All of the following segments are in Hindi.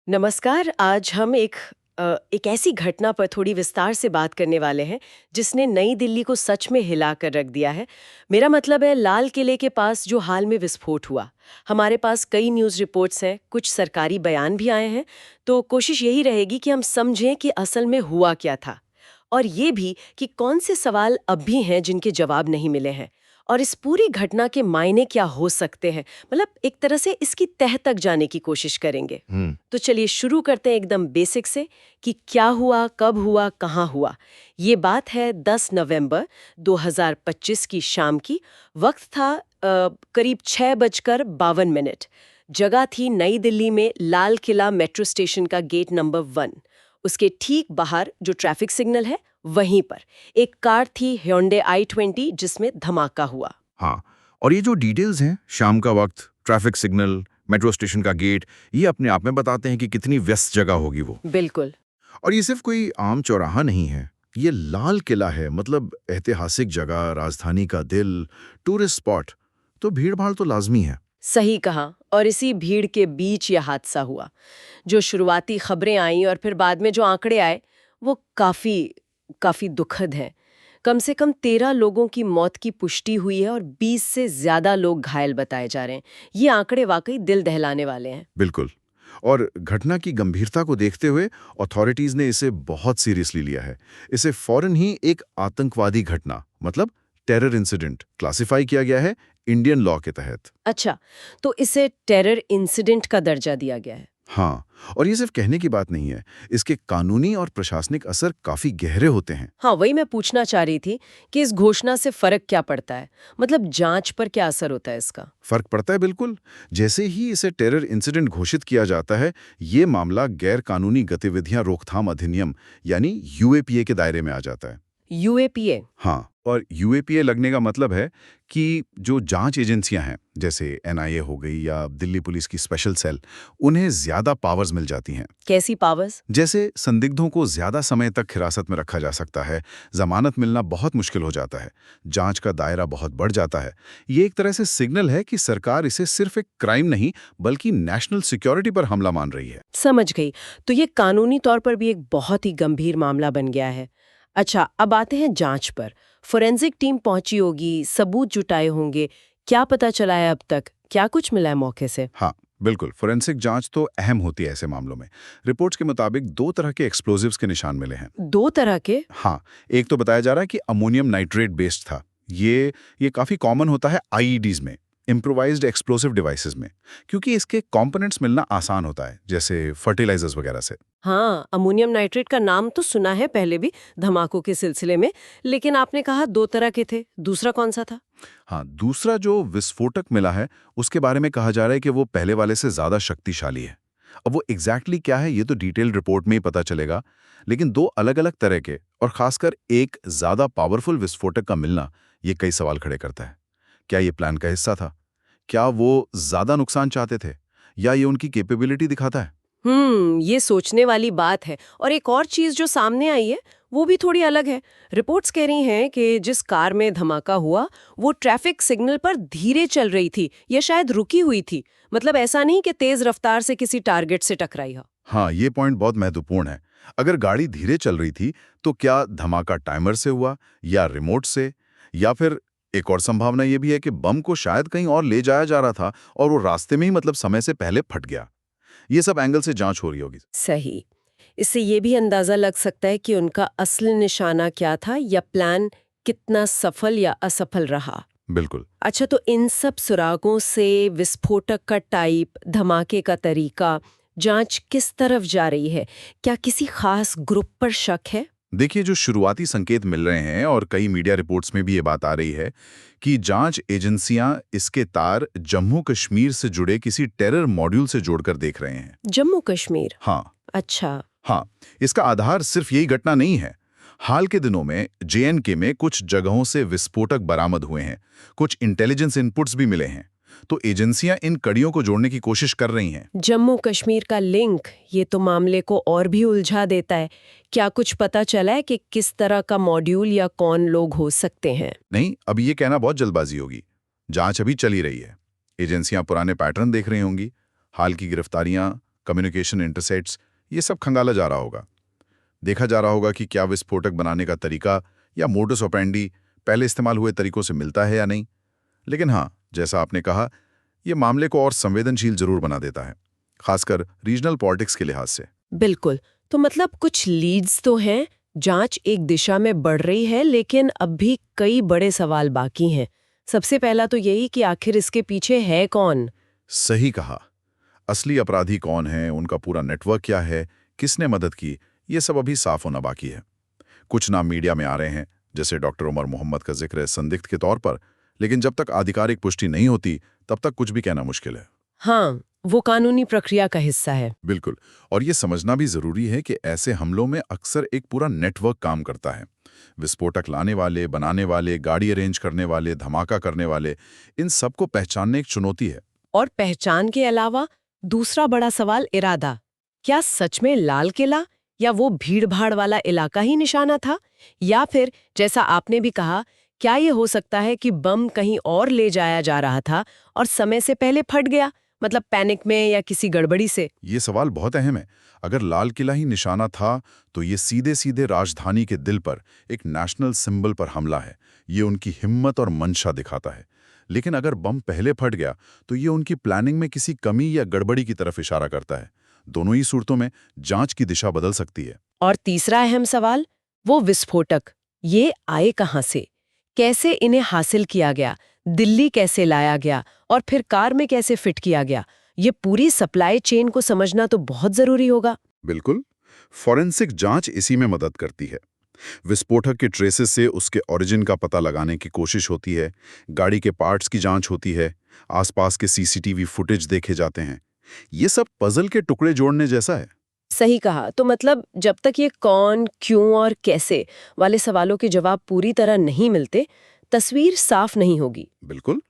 नमस्कार। आज हम एक ऐसी घटना पर थोड़ी विस्तार से बात करने वाले हैं जिसने नई दिल्ली को सच में हिला कर रख दिया है। मेरा मतलब है लाल किले के पास जो हाल में विस्फोट हुआ। हमारे पास कई न्यूज़ रिपोर्ट्स हैं, कुछ सरकारी बयान भी आए हैं। तो कोशिश यही रहेगी कि हम समझें कि असल में हुआ क्या था, और ये भी कि कौन से सवाल अब भी हैं जिनके जवाब नहीं मिले हैं, और इस पूरी घटना के मायने क्या हो सकते हैं। मतलब एक तरह से इसकी तह तक जाने की कोशिश करेंगे। हम्म। तो चलिए शुरू करते हैं एकदम बेसिक से कि क्या हुआ, कब हुआ, कहाँ हुआ। ये बात है 10 नवंबर 2025 की शाम की। वक्त था करीब 6:52। जगह थी नई दिल्ली में लाल किला मेट्रो स्टेशन का गेट नंबर 1। उसके ठीक बाहर जो ट्रैफिक सिग्नल है वहीं पर एक कार थी, Hyundai i20, जिसमें धमाका हुआ। हाँ, और ये जो डिटेल्स हैं, शाम का वक्त, ट्रैफिक सिग्नल, मेट्रो स्टेशन का गेट, ये अपने आप में बताते हैं कि कितनी व्यस्त जगह होगी वो। बिल्कुल। और ये सिर्फ कोई आम चौराहा नहीं है, ये लाल किला है, मतलब ऐतिहासिक जगह, राजधानी का दिल, टूरिस्ट स्पॉट। तो भीड़ भाड़ तो लाजमी है। सही कहा। और इसी भीड़ के बीच यह हादसा हुआ। जो शुरुआती खबरें आईं और फिर बाद में जो आंकड़े आए वो काफी काफी दुखद हैं। कम से कम 13 लोगों की मौत की पुष्टि हुई है और 20 से ज्यादा लोग घायल बताए जा रहे हैं। ये आंकड़े वाकई दिल दहलाने वाले हैं। बिल्कुल। और घटना की गंभीरता को देखते हुए अथॉरिटीज ने इसे बहुत सीरियसली लिया है। इसे फौरन ही एक आतंकवादी घटना, मतलब टेरर इंसिडेंट, क्लासिफाई किया गया है इंडियन लॉ के तहत। अच्छा, तो इसे टेरर इंसिडेंट का दर्जा दिया गया है। हाँ, और ये सिर्फ कहने की बात नहीं है, इसके कानूनी और प्रशासनिक असर काफी गहरे होते हैं। हाँ, वही मैं पूछना चाह रही थी कि इस घोषणा से फर्क क्या पड़ता है। मतलब जांच पर क्या असर होता है इसका। फर्क पड़ता है बिल्कुल। जैसे ही इसे टेरर इंसिडेंट घोषित किया जाता है, ये मामला गैर कानूनी गतिविधियां रोकथाम अधिनियम यानी यूएपीए के दायरे में आ जाता है। यूएपीए। हाँ, और यूएपीए लगने का मतलब है कि जो जांच एजेंसियां हैं, जैसे एनआईए हो गई या दिल्ली पुलिस की स्पेशल सेल, उन्हें ज्यादा पावर्स मिल जाती हैं। कैसी पावर्स? जैसे संदिग्धों को ज्यादा समय तक हिरासत में रखा जा सकता है, जमानत मिलना बहुत मुश्किल हो जाता है, जांच का दायरा बहुत बढ़ जाता है। ये एक तरह से सिग्नल है कि सरकार इसे सिर्फ एक क्राइम नहीं, बल्कि नेशनल सिक्योरिटी पर हमला मान रही है। समझ गई। तो ये कानूनी तौर पर भी एक बहुत ही गंभीर मामला बन गया है। अच्छा, अब आते हैं जांच पर। फोरेंसिक टीम पहुंची होगी, सबूत जुटाए होंगे। क्या पता चला है अब तक? क्या कुछ मिला है मौके से? हाँ, बिल्कुल। फोरेंसिक जांच तो अहम होती है ऐसे मामलों में। रिपोर्ट्स के मुताबिक 2 तरह के एक्सप्लोजिव्स के निशान मिले हैं। 2 तरह के? हाँ, एक तो बताया जा रहा है कि अमोनियम नाइट्रेट बेस्ड था। ये काफ़ी कॉमन होता है आईईडीज़ में, इम्प्रोवाइज्ड एक्सप्लोसिव डिवाइसेस में, क्योंकि इसके कंपोनेंट्स मिलना आसान होता है, जैसे फर्टिलाइजर्स वगैरह से। हाँ, अमोनियम नाइट्रेट का नाम तो सुना है पहले भी धमाकों के सिलसिले में। लेकिन आपने कहा 2 तरह के थे। दूसरा कौन सा था? हाँ, दूसरा जो विस्फोटक मिला है, उसके बारे में कहा जा रहा है कि वो पहले वाले से ज़्यादा शक्तिशाली है। अब वो एग्जैक्टली क्या है, ये तो डिटेल रिपोर्ट में ही पता चलेगा। लेकिन 2 अलग-अलग तरह के और खासकर एक ज़्यादा पावरफुल विस्फोटक का मिलना, ये कई सवाल खड़े करता है। क्या ये प्लान का हिस्सा था? क्या वो ज़्यादा नुकसान चाहते थे? या ये उनकी कैपेबिलिटी दिखाता है? ये सोचने वाली बात है। और एक और चीज जो सामने आई है वो भी थोड़ी अलग है। रिपोर्ट्स कह रही हैं कि जिस कार में धमाका हुआ वो ट्रैफिक सिग्नल पर धीरे चल रही थी या शायद रुकी हुई थी। मतलब ऐसा नहीं कि तेज रफ्तार से किसी टारगेट से टकराई हो। हाँ, ये पॉइंट बहुत महत्वपूर्ण है। अगर गाड़ी धीरे चल रही थी, तो क्या धमाका टाइमर से हुआ या रिमोट से? या फिर एक और संभावना ये भी है कि बम को शायद कहीं और ले जाया जा रहा था और वो रास्ते में ही, मतलब समय से पहले, फट गया। ये सब एंगल से जांच हो रही होगी। सही। इससे ये भी अंदाजा लग सकता है कि उनका असली निशाना क्या था या प्लान कितना सफल या असफल रहा। बिल्कुल। अच्छा, तो इन सब सुरागों से विस्फोटक का टाइप, धमाके का तरीका, जांच किस तरफ जा रही है? क्या किसी खास ग्रुप पर शक है? देखिए, जो शुरुआती संकेत मिल रहे हैं और कई मीडिया रिपोर्ट्स में भी ये बात आ रही है कि जांच एजेंसियां इसके तार जम्मू कश्मीर से जुड़े किसी टेरर मॉड्यूल से जोड़कर देख रहे हैं। जम्मू कश्मीर? हाँ। अच्छा। हाँ, इसका आधार सिर्फ यही घटना नहीं है। हाल के दिनों में जेएनके में कुछ जगहों से विस्फोटक बरामद हुए हैं, कुछ इंटेलिजेंस इनपुट्स भी मिले हैं। तो एजेंसियां इन कड़ियों को जोड़ने की कोशिश कर रही हैं। जम्मू कश्मीर का लिंक, ये तो मामले को और भी उलझा देता है। क्या कुछ पता चला है कि किस तरह का मॉड्यूल या कौन लोग हो सकते हैं? नहीं, अब ये कहना बहुत जल्दबाजी होगी। जांच अभी चल ही रही है। एजेंसियां पुराने पैटर्न देख रही होंगी, हाल की गिरफ्तारियां, कम्युनिकेशन इंटरसेप्ट्स, ये सब खंगाला जा रहा होगा। देखा जा रहा होगा कि क्या विस्फोटक बनाने का तरीका या मोडस ऑपरेंडी पहले इस्तेमाल हुए तरीकों से मिलता है या नहीं। लेकिन हाँ, जैसा आपने कहा, ये मामले को और संवेदनशील जरूर बना देता है, खासकर रीजनल पॉलिटिक्स के लिहाज से। बिल्कुल। तो मतलब कुछ लीड्स तो हैं, जांच एक दिशा में बढ़ रही है, लेकिन अब भी कई बड़े सवाल बाकी हैं। सबसे पहला तो यही कि आखिर इसके पीछे है कौन? सही कहा। असली अपराधी कौन है, उनका पूरा नेटवर्क क्या है, किसने मदद की, ये सब अभी साफ होना बाकी है। कुछ नाम मीडिया में आ रहे हैं, जैसे डॉक्टर उमर मोहम्मद का जिक्र है संदिग्ध के तौर पर, लेकिन जब तक आधिकारिक पुष्टि नहीं होती तब तक कुछ भी कहना मुश्किल है। हाँ, वो कानूनी प्रक्रिया का हिस्सा है। बिल्कुल। और ये समझना भी जरूरी है कि ऐसे हमलों में अक्सर एक पूरा नेटवर्क काम करता है। विस्फोटक लाने वाले, बनाने वाले, गाड़ी अरेंज करने वाले, धमाका करने वाले, इन सबको पहचानने एक चुनौती है। और पहचान के अलावा दूसरा बड़ा सवाल इरादा। क्या सच में लाल किला या वो भीड़-भाड़ वाला इलाका ही निशाना था? या फिर जैसा आपने भी कहा, क्या ये हो सकता है कि बम कहीं और ले जाया जा रहा था और समय से पहले फट गया, मतलब पैनिक में या किसी गड़बड़ी से? ये सवाल बहुत अहम है। अगर लाल किला ही निशाना था तो ये सीधे सीधे राजधानी के दिल पर, एक नेशनल सिंबल पर हमला है। ये उनकी हिम्मत और मंशा दिखाता है। लेकिन अगर बम पहले फट गया तो ये उनकी प्लानिंग में किसी कमी या गड़बड़ी की तरफ इशारा करता है। दोनों ही सूरतों में जांच की दिशा बदल सकती है। और तीसरा अहम सवाल, वो विस्फोटक, ये आए कहाँ से? कैसे इन्हें हासिल किया गया? दिल्ली कैसे लाया गया? और फिर कार में कैसे फिट किया गया? ये पूरी सप्लाई चेन को समझना तो बहुत जरूरी होगा। बिल्कुल। फॉरेंसिक जांच इसी में मदद करती है। विस्फोटक के ट्रेसेस से उसके ओरिजिन का पता लगाने की कोशिश होती है, गाड़ी के पार्ट्स की जांच होती है, आसपास के सीसीटीवी फुटेज देखे जाते हैं। ये सब पजल के टुकड़े जोड़ने जैसा है। सही कहा। तो मतलब जब तक ये कौन, क्यों और कैसे वाले सवालों के जवाब पूरी तरह नहीं मिलते, तस्वीर साफ नहीं होगी। बिल्कुल।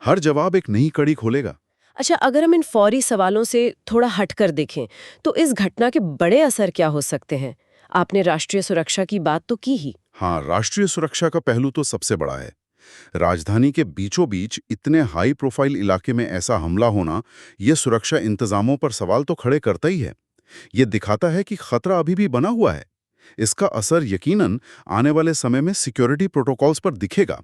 हर जवाब एक नई कड़ी खोलेगा। अच्छा, अगर हम इन फौरी सवालों से थोड़ा हटकर देखें, तो इस घटना के बड़े असर क्या हो सकते हैं? आपने राष्ट्रीय सुरक्षा की बात तो की ही। हाँ, राष्ट्रीय सुरक्षा का पहलू तो सबसे बड़ा है। राजधानी के बीचों बीच इतने हाई प्रोफाइल इलाके में ऐसा हमला होना, यह सुरक्षा इंतजामों पर सवाल तो खड़े करता ही है। ये दिखाता है कि खतरा अभी भी बना हुआ है। इसका असर यकीनन आने वाले समय में सिक्योरिटी प्रोटोकॉल्स पर दिखेगा।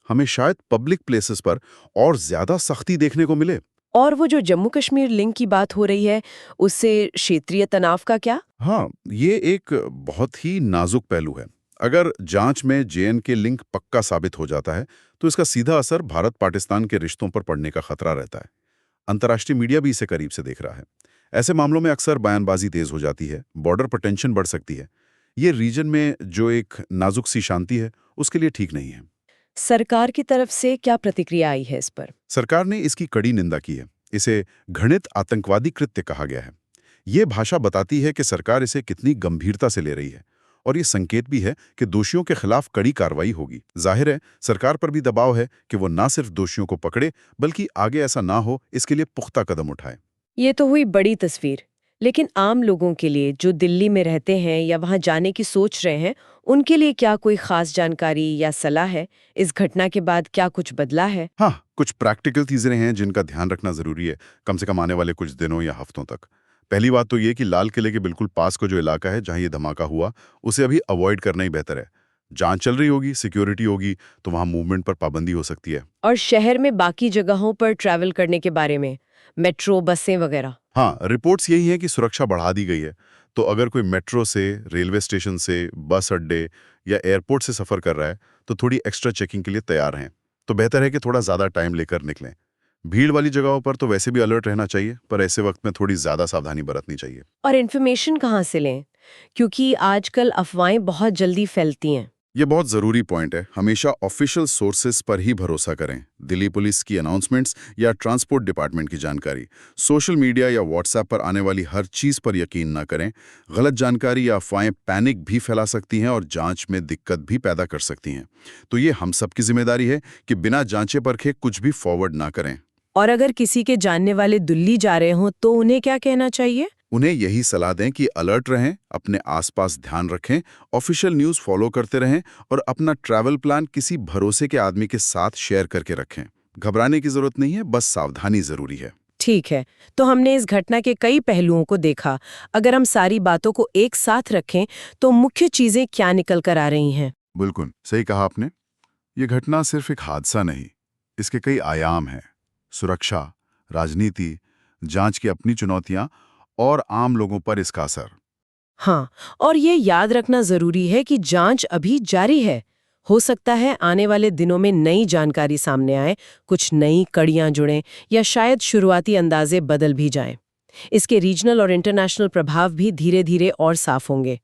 हमें शायद पब्लिक प्लेसेस पर और ज्यादा सख्ती देखने को मिले। और वो जो जम्मू कश्मीर लिंक की बात हो रही है, उससे क्षेत्रीय तनाव का क्या? हाँ, ये एक बहुत ही नाजुक पहलू है। अगर जांच में जेएनके लिंक पक्का साबित हो जाता है तो इसका सीधा असर भारत-पाकिस्तान के रिश्तों पर पड़ने का खतरा रहता है। अंतर्राष्ट्रीय मीडिया भी इसे करीब से देख रहा है। ऐसे मामलों में अक्सर बयानबाजी तेज हो जाती है, बॉर्डर पर टेंशन बढ़ सकती है। ये रीजन में जो एक नाजुक सी शांति है, उसके लिए ठीक नहीं है। सरकार की तरफ से क्या प्रतिक्रिया आई है इस पर? सरकार ने इसकी कड़ी निंदा की है। इसे घृणित आतंकवादी कृत्य कहा गया है। ये भाषा बताती है कि सरकार इसे कितनी गंभीरता से ले रही है, और ये संकेत भी है कि दोषियों के खिलाफ कड़ी कार्रवाई होगी। जाहिर है, सरकार पर भी दबाव है कि वो ना सिर्फ दोषियों को पकड़े, बल्कि आगे ऐसा ना हो, इसके लिए पुख्ता कदम उठाए। ये तो हुई बड़ी तस्वीर, लेकिन आम लोगों के लिए जो दिल्ली में रहते हैं या वहां जाने की सोच रहे हैं, उनके लिए क्या कोई खास जानकारी या सलाह है? इस घटना के बाद क्या कुछ बदला है? हाँ, कुछ प्रैक्टिकल चीजें हैं जिनका ध्यान रखना जरूरी है, कम से कम आने वाले कुछ दिनों या हफ्तों तक। पहली बात तो ये कि लाल किले के बिल्कुल पास का जो इलाका है जहां ये धमाका हुआ, उसे अभी अवॉइड करना ही बेहतर है। जांच चल रही होगी, सिक्योरिटी होगी, तो वहां मूवमेंट पर पाबंदी हो सकती है। और शहर में बाकी जगहों पर ट्रैवल करने के बारे में, मेट्रो, बसें वगैरह? हाँ, रिपोर्ट्स यही हैं कि सुरक्षा बढ़ा दी गई है। तो अगर कोई मेट्रो से, रेलवे स्टेशन से, बस अड्डे या एयरपोर्ट से सफ़र कर रहा है, तो थोड़ी एक्स्ट्रा चेकिंग के लिए तैयार हैं। तो बेहतर है कि थोड़ा ज़्यादा टाइम लेकर निकलें। भीड़ वाली जगहों पर तो वैसे भी अलर्ट रहना चाहिए, पर ऐसे वक्त में थोड़ी ज़्यादा सावधानी बरतनी चाहिए। और इन्फॉर्मेशन कहाँ से लें? क्योंकि आजकल अफवाहें बहुत जल्दी फैलती हैं। ये बहुत ज़रूरी पॉइंट है। हमेशा ऑफिशियल सोर्सेज पर ही भरोसा करें। दिल्ली पुलिस की अनाउंसमेंट्स या ट्रांसपोर्ट डिपार्टमेंट की जानकारी। सोशल मीडिया या व्हाट्सएप पर आने वाली हर चीज़ पर यकीन ना करें। गलत जानकारी या अफवाहें पैनिक भी फैला सकती हैं और जांच में दिक्कत भी पैदा कर सकती हैं। तो ये हम सब की जिम्मेदारी है कि बिना जांचे परखे कुछ भी फॉरवर्ड ना करें। और अगर किसी के जानने वाले दिल्ली जा रहे हों, तो उन्हें क्या कहना चाहिए? उन्हें यही सलाह दें कि अलर्ट रहें, अपने आसपास ध्यान रखें, ऑफिशियल न्यूज़ फॉलो करते रहें और अपना ट्रैवल प्लान किसी भरोसे के आदमी के साथ शेयर करके रखें। घबराने की जरूरत नहीं है, बस सावधानी जरूरी है। ठीक है, तो हमने इस घटना के कई पहलुओं को देखा। अगर हम सारी बातों को एक साथ रखें तो मुख्य चीजें क्या निकल कर आ रही हैं? बिल्कुल सही कहा आपने। ये घटना सिर्फ एक हादसा नहीं, इसके कई आयाम हैं। सुरक्षा, राजनीति, जांच की अपनी चुनौतियां और आम लोगों पर इसका असर। हाँ, और ये याद रखना जरूरी है कि जांच अभी जारी है। हो सकता है आने वाले दिनों में नई जानकारी सामने आए, कुछ नई कड़ियां जुड़ें या शायद शुरुआती अंदाजे बदल भी जाएं। इसके रीजनल और इंटरनेशनल प्रभाव भी धीरे धीरे और साफ होंगे।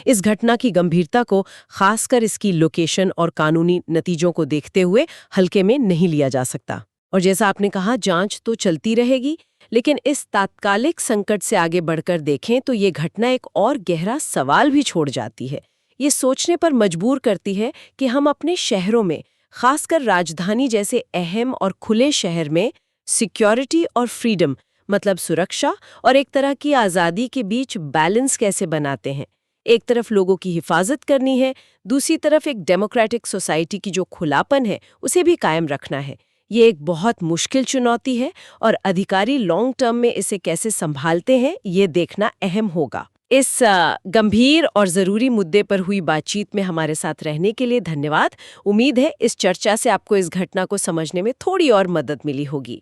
इस घटना की गंभीरता को खासकर इसकी लोकेशन और कानूनी नतीजों को देखते हुए हल्के में नहीं लिया जा सकता। और जैसा आपने कहा, जांच तो चलती रहेगी, लेकिन इस तात्कालिक संकट से आगे बढ़कर देखें तो ये घटना एक और गहरा सवाल भी छोड़ जाती है। ये सोचने पर मजबूर करती है कि हम अपने शहरों में, खासकर राजधानी जैसे अहम और खुले शहर में, सिक्योरिटी और फ्रीडम मतलब सुरक्षा और एक तरह की आज़ादी के बीच बैलेंस कैसे बनाते हैं। एक तरफ लोगों की हिफाजत करनी है, दूसरी तरफ एक डेमोक्रेटिक सोसाइटी की जो खुलापन है उसे भी कायम रखना है। ये एक बहुत मुश्किल चुनौती है और अधिकारी लॉन्ग टर्म में इसे कैसे संभालते हैं ये देखना अहम होगा। इस गंभीर और ज़रूरी मुद्दे पर हुई बातचीत में हमारे साथ रहने के लिए धन्यवाद। उम्मीद है इस चर्चा से आपको इस घटना को समझने में थोड़ी और मदद मिली होगी।